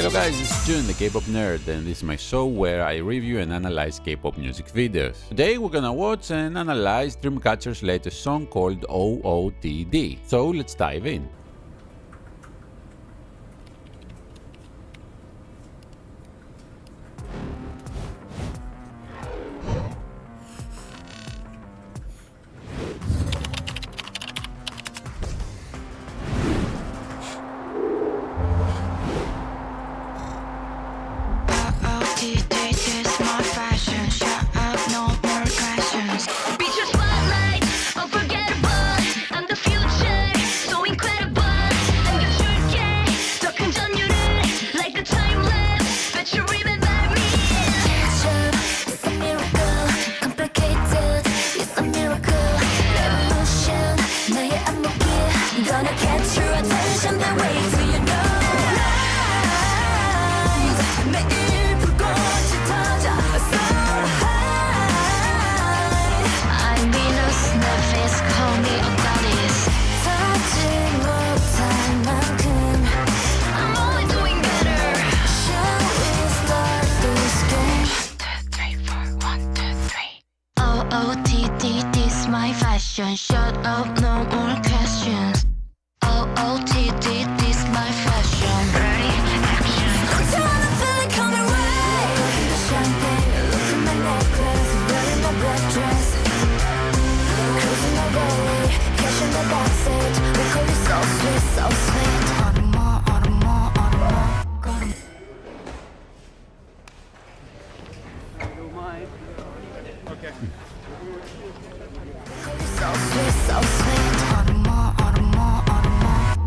Hello guys, it's June, the K-pop nerd, and this is my show where I review and analyze K-pop music videos. Today we're gonna watch and analyze DREAMCATCHER's latest song called OOTD. So let's dive in. OOTD, this my fashion. Shut up, no more questions. OOTD, this my fashion. Ready, action. Don't you wanna feel it coming right? Look at the champagne, look at my necklace, wearing my black dress. Cruising my belly, cash in the backseat. We call it so sweet, so sweet. Autumn, autumn, autumn. Okay. So sweet, so sweet. Autumn, autumn, autumn.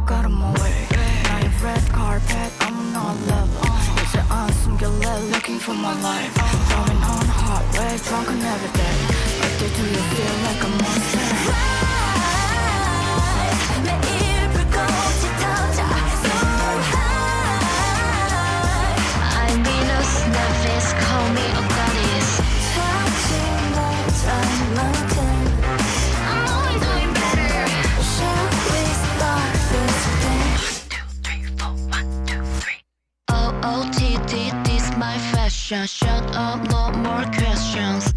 Got 'em away. 나의 red carpet, I'm not love. 이제 안 숨길래, looking for my life. Driving on a hot way, drunken every day. But do you feel like a monster? Rise, 매일 불꽃이 터져. So high. I'm Venus, Nevis, call me a goddess. Touching my time, I'm only doing better. Shall we start this thing? 1, 2, 3, 4, 1, 2, 3. OOTD, this my fashion. Shut up, no more questions.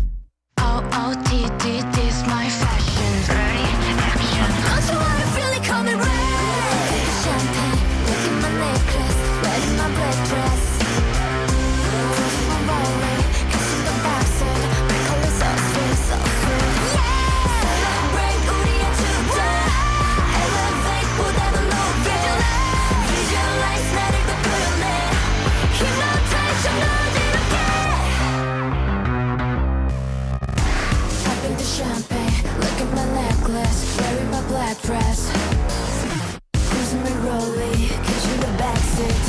OOTD, this my fashion. Ready, action. Don't you wanna feel it coming right? Champagne, look at my necklace, wearing my black dress. Cruising my rolling, kissing the backseat. We call it so sweet, so sweet. Celebrate 우리의 축제. Elevate 보다도 높게. Visualize 나를 더 표현해. Hypnotize 좀 어지럽게. Popping the champagne, look at my necklace, wearing my black dress. Cruising me rolling, catching the backseat.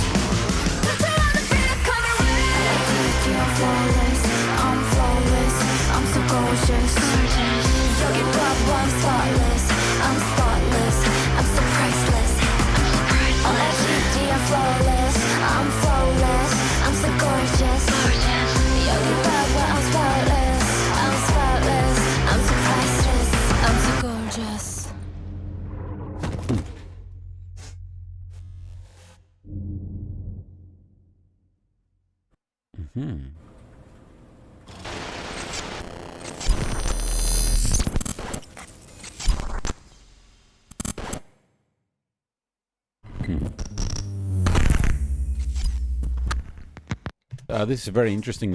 Don't you wanna feel it coming right? I'm flawless, I'm flawless, I'm so gorgeous. 여기 봐봐, I'm spotless, I'm spotless, I'm so priceless. On OOTD, I'm flawless, I'm flawless, I'm so gorgeous. 여기 봐봐, I'm spotless, I'm spotless, I'm so priceless, I'm so gorgeous. This is a very interesting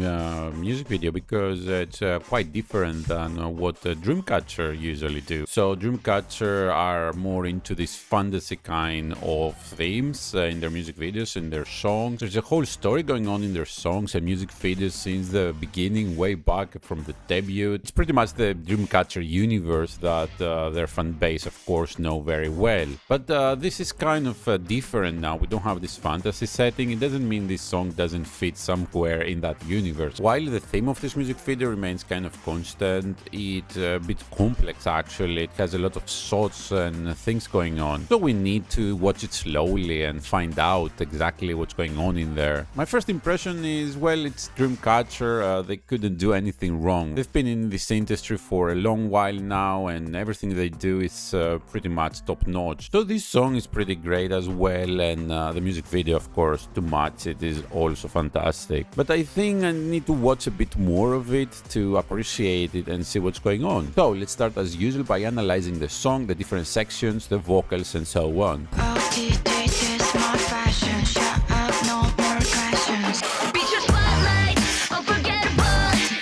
music video because it's quite different than what DREAMCATCHER usually do. So DREAMCATCHER are more into this fantasy kind of themes in their music videos and their songs. There's a whole story going on in their songs and music videos since the beginning, way back from the debut. It's pretty much the DREAMCATCHER universe that their fan base, of course, know very well. But this is kind of different now. We don't have this fantasy setting. It doesn't mean this song doesn't fit some square in that universe. While the theme of this music video remains kind of constant, it's a bit complex actually. It has a lot of shots and things going on, so we need to watch it slowly and find out exactly what's going on in there. My first impression is, well, it's DREAMCATCHER. They couldn't do anything wrong. They've been in this industry for a long while now, and everything they do is pretty much top notch. So this song is pretty great as well, and the music video, of course, to match it is also fantastic. But I think I need to watch a bit more of it to appreciate it and see what's going on. So let's start as usual by analyzing the song, the different sections, the vocals, and so on. OOTD is my fashion. Shut up, no more questions. Beat your spotlight, unforgettable.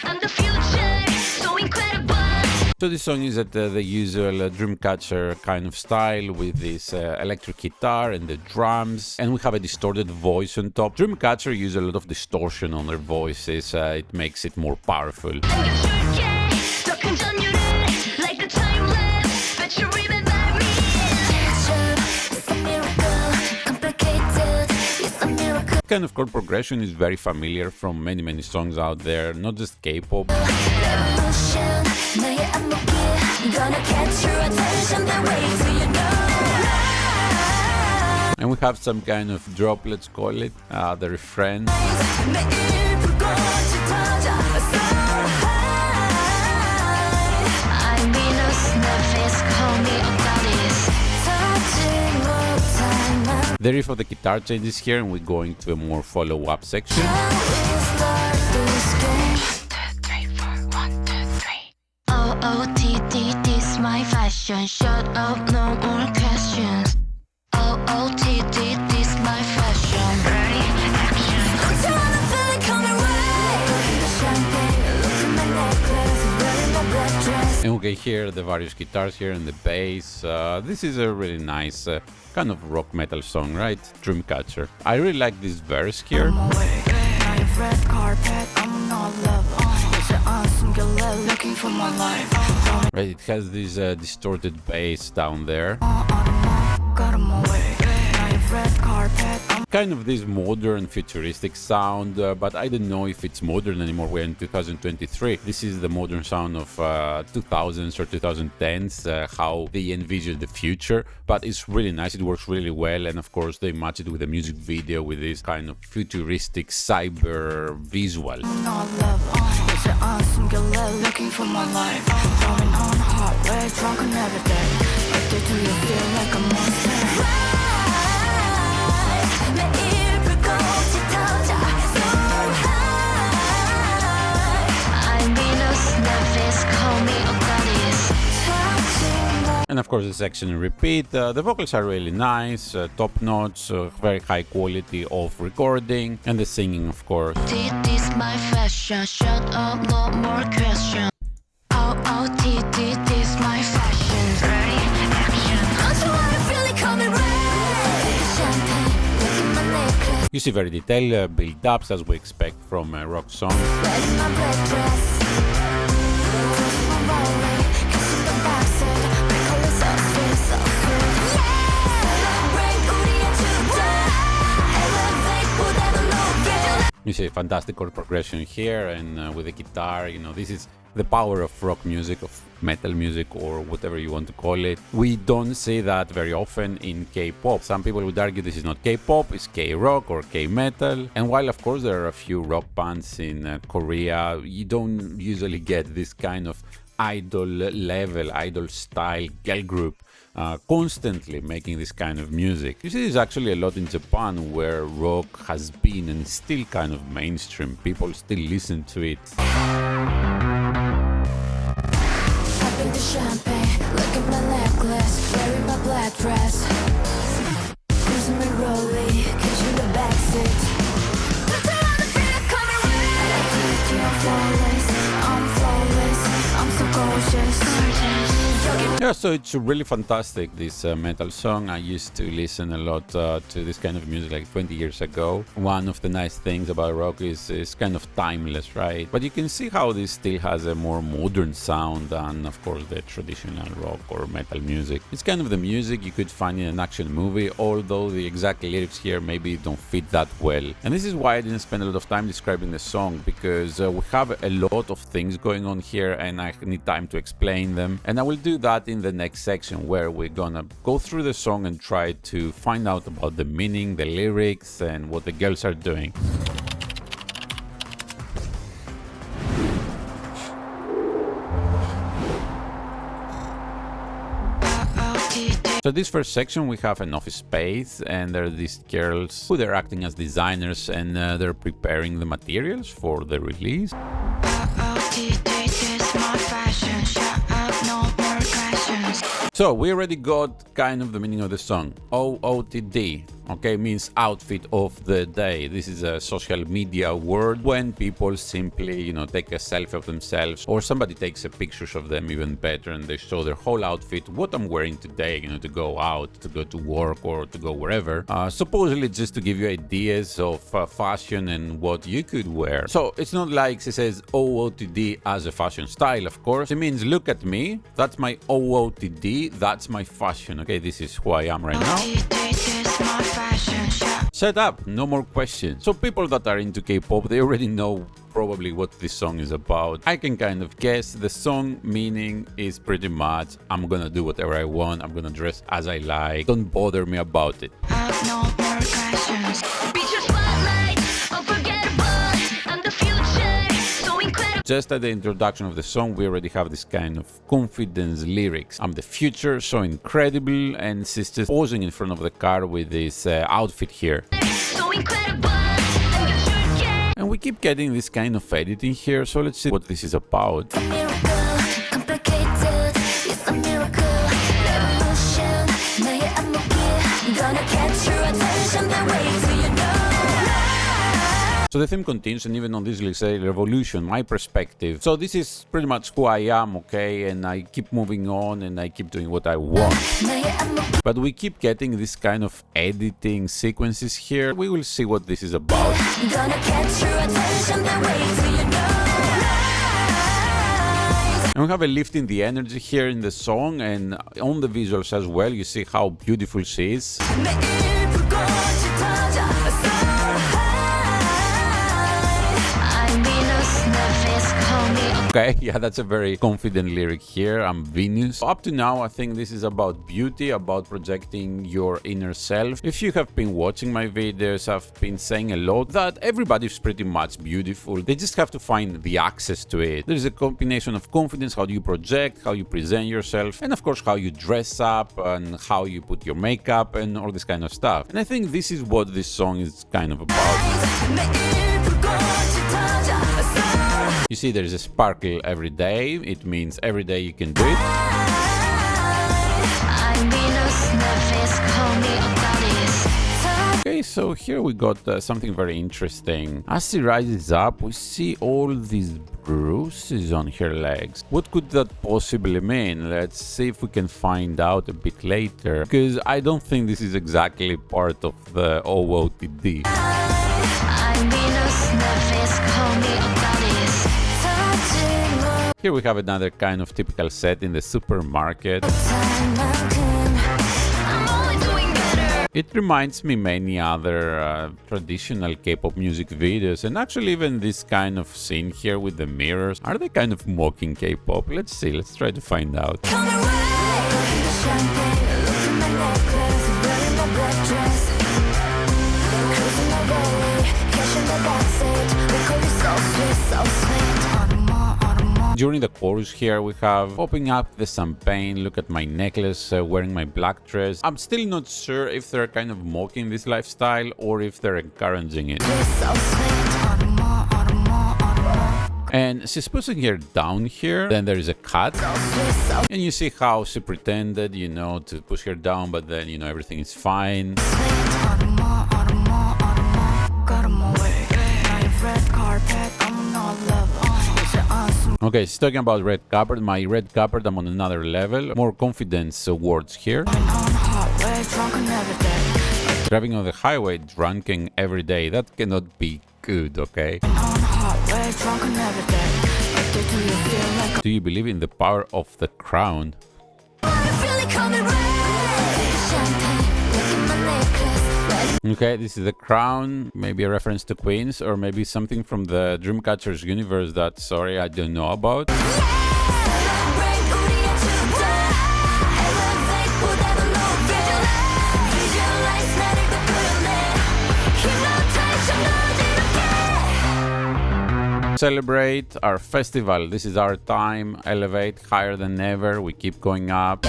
I'm the future, so incredible. So this song is at the usual DREAMCATCHER kind of style with this electric guitar and the drums, and we have a distorted voice on top. DREAMCATCHER use a lot of distortion on their voices. It makes it more powerful. Like the time lapse, but you remember me. It's a miracle, complicated. It's a miracle. Kind of chord progression is very familiar from many songs out there, not just K-pop. Revolution, 나의 안목이 gonna catch your attention the way to you know. And we have some kind of drop, let's call it, the refrain. 매일 불꽃이 터져 so high. I'm Venus, Nephis, call me a goddess. touching 못할 The riff of the guitar changes here, and we're going to a more follow-up section. How we start this game. 1, 2, 3, 4, 1, 2, 3. OOTD, this my fashion. Shut up, no more questions. OOTD, this my fashion. Ready, action. I'm trying to feel it coming right. Look at the champagne, look at my necklace, wearing my black dress. And we can hear the various guitars here and the bass. This is a really nice kind of rock metal song, right? DREAMCATCHER. I really like this verse here. I'm awake, now you've red carpet, I'm not love. It's an awesome girl looking for my life. Right, it has this distorted bass down there. Got 'em awake, now you've red carpet. Kind of this modern futuristic sound, but I don't know if it's modern anymore. We're in 2023. This is the modern sound of 2000s or 2010s, how they envision the future, but it's really nice. It works really well, and of course they match it with a music video with this kind of futuristic cyber visual. Not love, it's an awesome girl looking for my life. Going on hot, way drunk on every day. But do you feel like a monster? 매일 불꽃이 터져 so high. I'm Venus, Nephis, call me a goddess. And of course the section repeat. The vocals are really nice, top notch, very high quality of recording, and the singing, of course. This my fashion. Shut up, no more questions. OOTD, this my fashion. Ready, action. I'm so really coming right. Champagne, look at my necklace. You see very detailed build-ups as we expect from a rock song. Wearing my black dress. I'm rolling, kissing the backseat. My colors so sweet, so sweet. Yeah, bring 우리의 주제. Elevate 무대도 높게. You see a fantastic chord progression here, and with the guitar, you know, this is the power of rock music, of metal music, or whatever you want to call it. We don't see that very often in K-pop. Some people would argue this is not K-pop, it's K-rock or K-metal. And while of course there are a few rock bands in Korea, you don't usually get this kind of idol level, idol style girl group constantly making this kind of music. You see this actually a lot in Japan, where rock has been and still kind of mainstream. People still listen to it. The champagne, look at my necklace, wearing my black dress. Cruising me rolly, catch you in the backseat. But I wanna feel it coming right. I'm flawless, I'm so gorgeous. Yeah, so it's really fantastic, this metal song. I used to listen a lot to this kind of music like 20 years ago. One of the nice things about rock is it's kind of timeless, right? But you can see how this still has a more modern sound than, of course, the traditional rock or metal music. It's kind of the music you could find in an action movie, although the exact lyrics here maybe don't fit that well. And this is why I didn't spend a lot of time describing the song, because we have a lot of things going on here and I need time to explain them. And I will do that in the next section, where we're gonna go through the song and try to find out about the meaning, the lyrics, and what the girls are doing. So this first section, we have an office space, and there are these girls who they're acting as designers, and they're preparing the materials for the release. So we already got kind of the meaning of the song. OOTD, okay, means outfit of the day. This is a social media word when people simply, take a selfie of themselves, or somebody takes a pictures of them, even better, and they show their whole outfit, what I'm wearing today, to go out, to go to work, or to go wherever. Supposedly just to give you ideas of fashion and what you could wear. So it's not like she says OOTD as a fashion style, of course. It means look at me, that's my OOTD, that's my fashion. Okay, this is who I am right now. Shut up, no more questions. So people that are into K-pop, they already know probably what this song is about. I can kind of guess. The song meaning is pretty much, I'm gonna do whatever I want, I'm gonna dress as I like, don't bother me about it. No more questions. Just at the introduction of the song, we already have this kind of confidence lyrics. I'm the future, so incredible, and she's just posing in front of the car with this outfit here. So incredible, and we keep getting this kind of editing here, so let's see what this is about. a miracle, complicated, it's a miracle, revolution, 나의 안목이 gonna catch your attention, the way to you know. So the theme continues, and even on this lyrics say revolution, my perspective. So this is pretty much who I am, okay, and I keep moving on and I keep doing what I want. 나의 안목이 But we keep getting this kind of editing sequences here. We will see what this is about. gonna catch your attention, the way to you know. And we have a lift in the energy here in the song, and on the visuals as well. You see how beautiful she is. 매일 불꽃이 터져, so high. I'm Venus, Memphis, call me. Okay, yeah, that's a very confident lyric here. I'm Venus. Up to now, I think this is about beauty, about projecting your inner self. If you have been watching my videos, I've been saying a lot that everybody's pretty much beautiful. They just have to find the access to it. There's a combination of confidence, how do you project, how you present yourself, and of course, how you dress up and how you put your makeup and all this kind of stuff. And I think this is what this song is kind of about. 매일 불꽃이 터져, so high. You see, there's a sparkle every day. It means every day you can do it. I'm Venus, Memphis, call me a goddess. Okay, so here we got something very interesting. As she rises up, we see all these bruises on her legs. What could that possibly mean? Let's see if we can find out a bit later, because I don't think this is exactly part of the OOTD. I'm Venus, Memphis, call me a goddess. touching my Here we have another kind of typical set in the supermarket. time, I'm only doing better. It reminds me many other traditional K-pop music videos, and actually even this kind of scene here with the mirrors. Are they kind of mocking K-pop? Let's see, let's try to find out. Come away, champagne, look at my necklace, wearing my black dress. Cruising my way, cash in the backseat, we call you so sweet, so sweet. Autumn, During the chorus here we have popping up the champagne, look at my necklace, wearing my black dress. I'm still not sure if they're kind of mocking this lifestyle or if they're encouraging it. so sweet. Autumn, And she's pushing her down here, then there is a cut. so sweet, so And you see how she pretended, to push her down, but then, everything is fine. sweet. Autumn, got 'em away. Now you've red carpet, I'm not love. 이제 안 숨. Okay, she's talking about red carpet. My red carpet, I'm on another level. More confidence words here. Driving on the highway, drunken every day. That cannot be good, okay? Do you believe in the power of the crown? Okay, this is the crown, maybe a reference to Queens, or maybe something from the Dreamcatcher's universe that, sorry, I don't know about. Celebrate our festival. This is our time. Elevate higher than ever. We keep going up.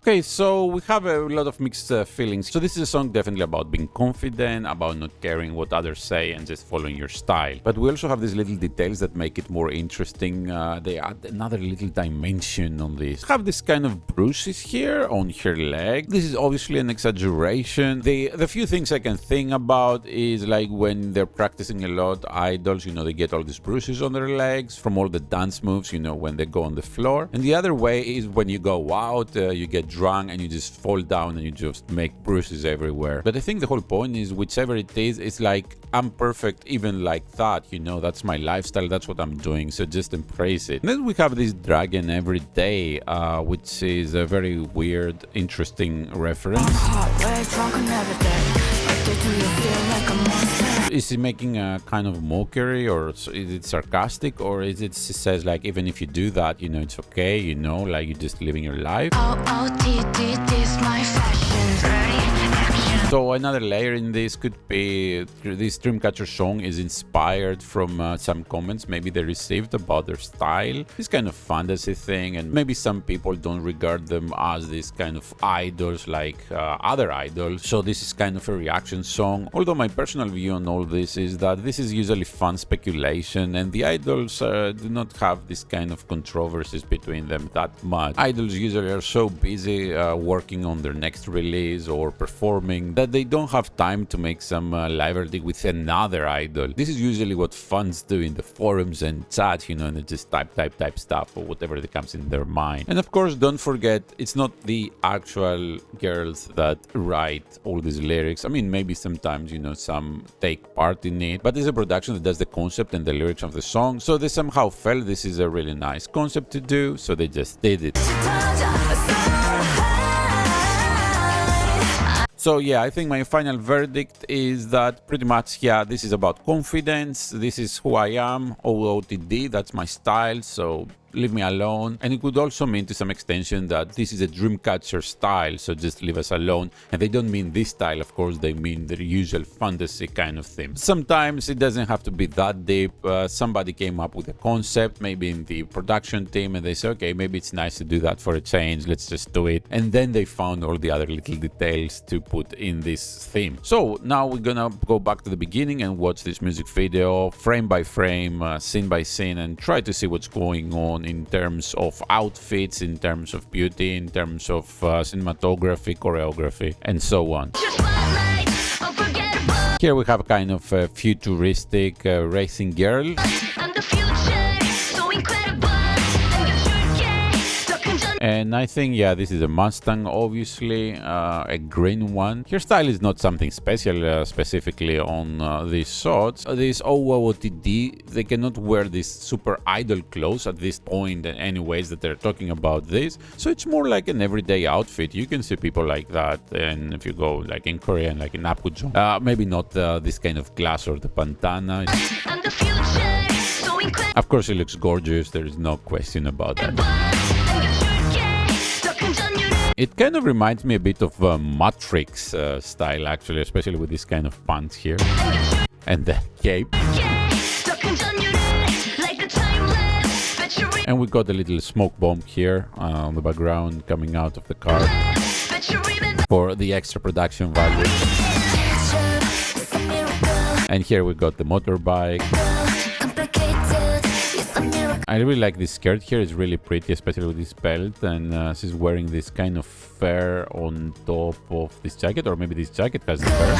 Okay, so we have a lot of mixed feelings. So this is a song definitely about being confident, about not caring what others say and just following your style. But we also have these little details that make it more interesting. They add another little dimension on this. Have this kind of bruises here on her leg. This is obviously an exaggeration. The few things I can think about is like when they're practicing a lot, idols, you know, they get all these bruises on their legs from all the dance moves, you know, when they go on the floor. And the other way is when you go out, you get drunk and you just fall down and you just make bruises everywhere. But I think the whole point is whichever it is, it's like I'm perfect even like that, you know, that's my lifestyle, that's what I'm doing, so just embrace it. And then we have this dragon every day, which is a very weird, interesting reference. Is he making a kind of mockery, or is it sarcastic, or is it, she says like, even if you do that, you know, it's okay, you know, like you're just living your life. OOTD, this my fashion. Ready? Action. So another layer in this could be this Dreamcatcher song is inspired from some comments maybe they received about their style, this kind of fantasy thing, and maybe some people don't regard them as this kind of idols like other idols. So this is kind of a reaction song. Although my personal view on all this is that this is usually fun speculation, and the idols do not have this kind of controversies between them that much. Idols usually are so busy working on their next release or performing that they don't have time to make some lively with another idol. This is usually what fans do in the forums and chats, you know, and they just type stuff or whatever that comes in their mind. And of course, don't forget, it's not the actual girls that write all these lyrics. I mean, maybe sometimes, you know, some take part in it, but it's a production that does the concept and the lyrics of the song. So they somehow felt this is a really nice concept to do, so they just did it. So yeah, I think my final verdict is that pretty much, yeah, this is about confidence. This is who I am, OOTD, that's my style, so leave me alone. And it could also mean to some extension that this is a Dreamcatcher style, so just leave us alone. And they don't mean this style, of course, they mean the usual fantasy kind of theme. Sometimes it doesn't have to be that deep. Somebody came up with a concept, maybe in the production team, and they say, okay, maybe it's nice to do that for a change, let's just do it. And then they found all the other little details to put in this theme. So now we're gonna go back to the beginning and watch this music video frame by frame, scene by scene, and try to see what's going on in terms of outfits, in terms of beauty, in terms of cinematography, choreography, and so on. Here we have kind of a futuristic racing girl. And I think, yeah, this is a Mustang, obviously, a green one. Her style is not something special, specifically on these shots. This OOTD, they cannot wear this super idol clothes at this point anyways that they're talking about this. So it's more like an everyday outfit. You can see people like that, and if you go like in Korea, like in Apgujeong, maybe not this kind of glass or the bandana. Of course, it looks gorgeous, there is no question about that. It kind of reminds me a bit of Matrix style, actually, especially with this kind of pants here and the cape. And we got a little smoke bomb here on the background coming out of the car for the extra production value. And here we got the motorbike. I really like this skirt here. It's really pretty, especially with this belt. And she's wearing this kind of fur on top of this jacket, or maybe this jacket has the fur.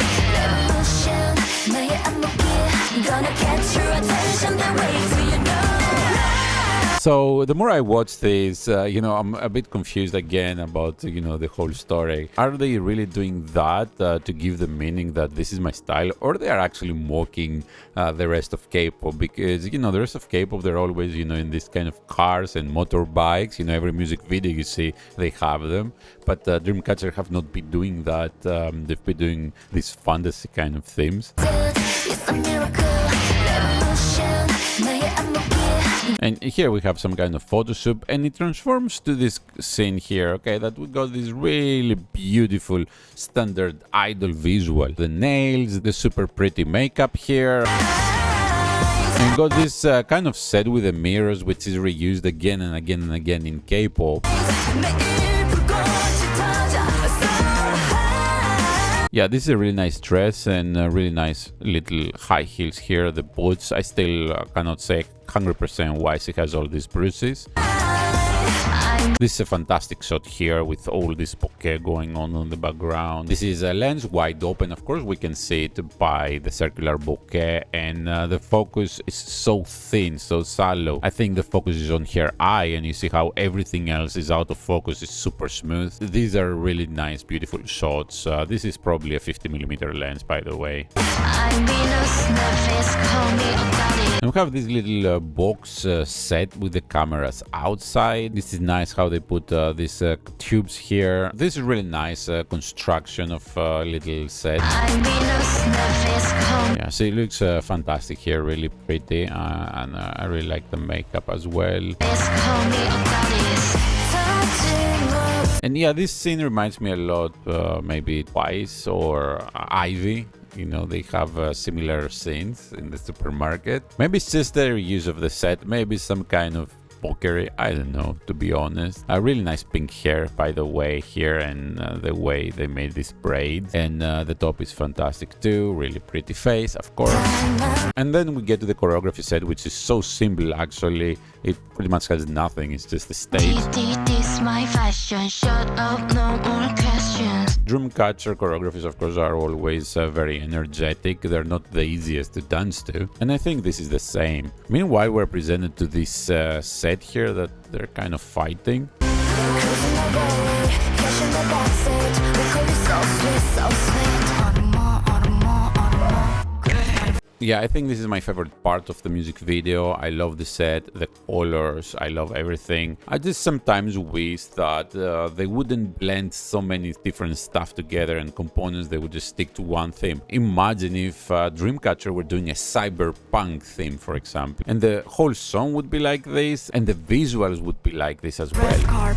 So the more I watch this, I'm a bit confused again about, the whole story. Are they really doing that to give the meaning that this is my style, or they are actually mocking the rest of K-pop? Because, the rest of K-pop, they're always, in this kind of cars and motorbikes. Every music video you see, they have them. But Dreamcatcher have not been doing that. They've been doing these fantasy kind of themes. And here we have some kind of photo shoot, and it transforms to this scene here, okay, that we got this really beautiful standard idol visual. The nails, the super pretty makeup here. And got this kind of set with the mirrors, which is reused again and again and again in K-pop. Yeah, this is a really nice dress and really nice little high heels here. The boots, I still cannot say 100% why she has all these bruises. This is a fantastic shot here with all this bouquet going on the background. This is a lens wide open, of course we can see it by the circular bouquet, and the focus is so thin, so shallow. I think the focus is on her eye, and you see how everything else is out of focus. It's super smooth. These are really nice, beautiful shots. This is probably a 50mm lens, by the way. And we have this little box set with the cameras outside. This is nice how they put these tubes here. This is really nice construction of little set. Yeah, so it looks fantastic here, really pretty, and I really like the makeup as well. And yeah, this scene reminds me a lot, maybe Twice or Ivy. They have similar scenes in the supermarket. Maybe it's just their use of the set, maybe some kind of mockery, I don't know, to be honest. A really nice pink hair, by the way, here, and the way they made this braid. And the top is fantastic too, really pretty face, of course. And then we get to the choreography set, which is so simple, actually. It pretty much has nothing, it's just the stage. Dreamcatcher choreographies, of course, are always very energetic. They're not the easiest to dance to. And I think this is the same. Meanwhile, we're presented to this set here that they're kind of fighting. Yeah, I think this is my favorite part of the music video. I love the set, the colors, I love everything. I just sometimes wish that they wouldn't blend so many different stuff together and components, they would just stick to one theme. Imagine if Dreamcatcher were doing a cyberpunk theme, for example, and the whole song would be like this, and the visuals would be like this as well.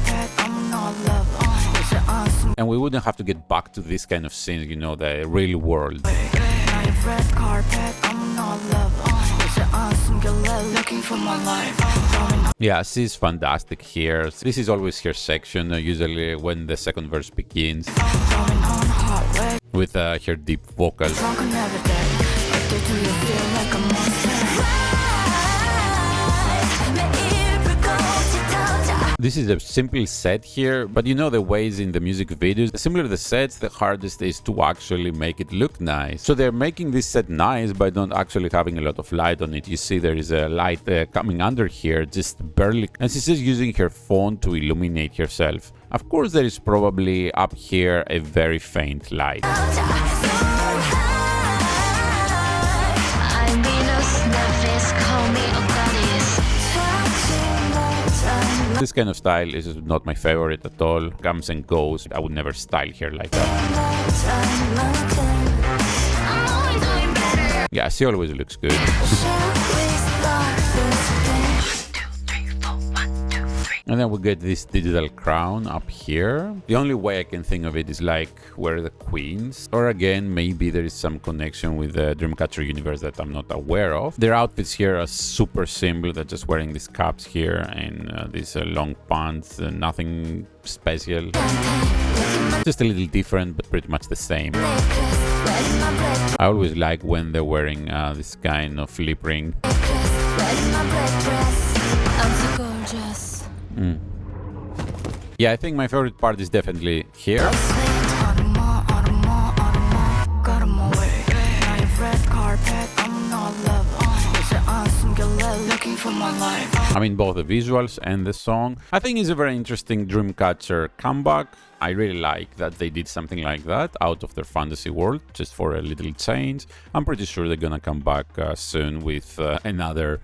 And we wouldn't have to get back to this kind of scenes, the real world. Red carpet, I'm not love. Looking for my life. Yeah, she's fantastic here. This is always her section, usually when the second verse begins, with her deep vocals. This is a simple set here, but the ways in the music videos, similar to the sets, the hardest is to actually make it look nice. So they're making this set nice by not actually having a lot of light on it. You see there is a light coming under here, just barely, and she's just using her phone to illuminate herself. Of course, there is probably up here a very faint light. This kind of style is not my favorite at all. Comes and goes. I would never style hair like that. Yeah, she always looks good. And then we get this digital crown up here. The only way I can think of it is like where the queens, or again, maybe there is some connection with the Dreamcatcher universe that I'm not aware of. Their outfits here are super simple. They're just wearing these caps here and these long pants, nothing special. Just a little different, but pretty much the same. I always like when they're wearing this kind of lip ring. I'm so gorgeous. Yeah, I think my favorite part is definitely here. I mean, both the visuals and the song. I think it's a very interesting Dreamcatcher comeback. I really like that they did something like that out of their fantasy world, just for a little change. I'm pretty sure they're gonna come back soon with another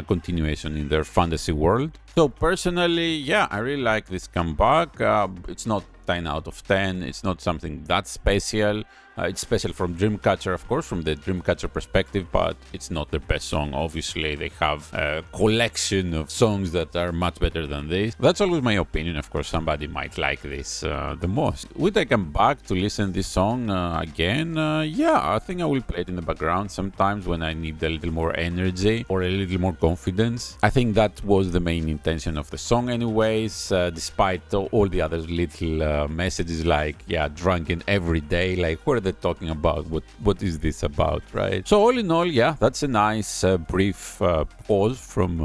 continuation in their fantasy world. So personally, yeah, I really like this comeback. It's not 10 out of 10. It's not something that special. It's special from Dreamcatcher, of course, from the Dreamcatcher perspective, but it's not their best song. Obviously, they have a collection of songs that are much better than this. That's always my opinion. Of course, somebody might like this the most. Would I come back to listen to this song again? Yeah, I think I will play it in the background sometimes when I need a little more energy or a little more confidence. I think that was the main intention of the song anyways, despite all the other little messages like, yeah, drunken every day, like, what are they talking about? What is this about, right? So all in all, yeah, that's a nice brief pause from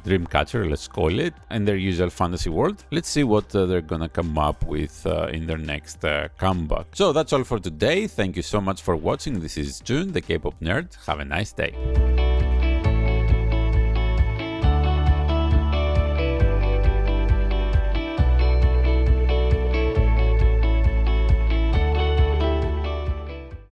Dreamcatcher, let's call it, and their usual fantasy world. Let's see what they're gonna come up with in their next comeback. So that's all for today. Thank you so much for watching. This is June, the K-pop nerd. Have a nice day.